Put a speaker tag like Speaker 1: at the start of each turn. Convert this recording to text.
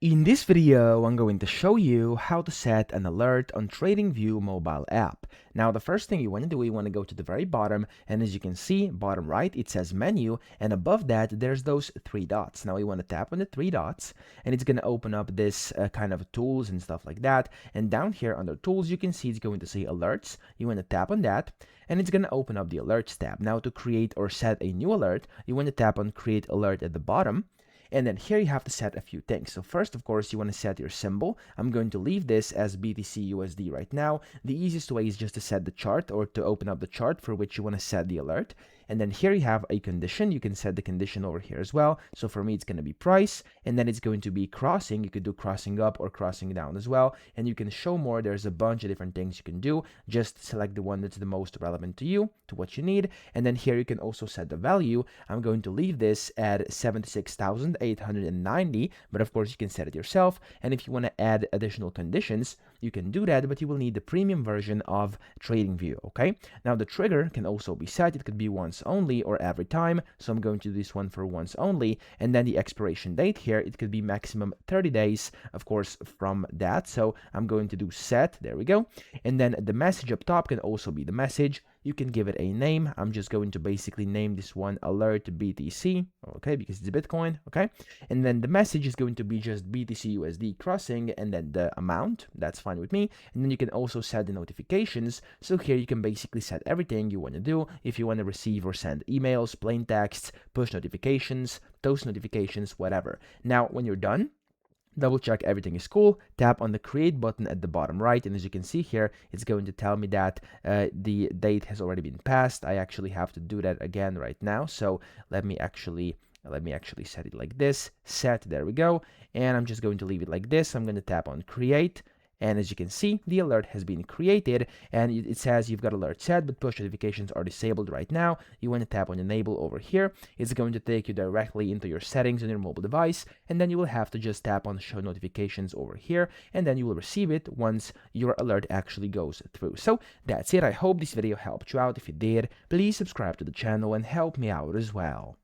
Speaker 1: In this video, I'm going to show you how to set an alert on TradingView mobile app. Now, the first thing you want to do, you want to go to the very bottom, and as you can see, bottom right, it says menu, and above that, there's those three dots. Now, you want to tap on the three dots, and it's going to open up this kind of tools and stuff like that. And down here under tools, you can see it's going to say alerts. You want to tap on that, and it's going to open up the alerts tab. Now, to create or set a new alert, you want to tap on create alert at the bottom. And then here you have to set a few things. So first, of course, you want to set your symbol. I'm going to leave this as BTC USD right now. The easiest way is just to set the chart or to open up the chart for which you want to set the alert. And then here you have a condition. You can set the condition over here as well. So for me, it's going to be price, and then it's going to be crossing. You could do crossing up or crossing down as well. And you can show more. There's a bunch of different things you can do. Just select the one that's the most relevant to you, to what you need. And then here you can also set the value. I'm going to leave this at 76,890, but of course you can set it yourself. And if you want to add additional conditions, you can do that, but you will need the premium version of TradingView, okay? Now the trigger can also be set. It could be once only or every time. So I'm going to do this one for once only. And then the expiration date here, it could be maximum 30 days, of course, from that. So I'm going to do set, there we go. And then the message up top can also be the message. You can give it a name. I'm just going to basically name this one alert BTC, okay, because it's Bitcoin, okay? And then the message is going to be just BTC USD crossing and then the amount. That's fine with me. And then you can also set the notifications. So here you can basically set everything you want to do. If you want to receive or send emails, plain texts, push notifications, toast notifications, whatever. Now, when you're done, double check everything is cool, tap on the create button at the bottom right, and as you can see here, it's going to tell me that the date has already been passed. I actually have to do that again right now, so let me actually set it like this. Set, there we go, and I'm just going to leave it like this. I'm going to tap on create. And as you can see, the alert has been created, and it says you've got alert set, but push notifications are disabled right now. You want to tap on enable over here. It's going to take you directly into your settings on your mobile device, and then you will have to just tap on show notifications over here, and then you will receive it once your alert actually goes through. So that's it. I hope this video helped you out. If it did, please subscribe to the channel and help me out as well.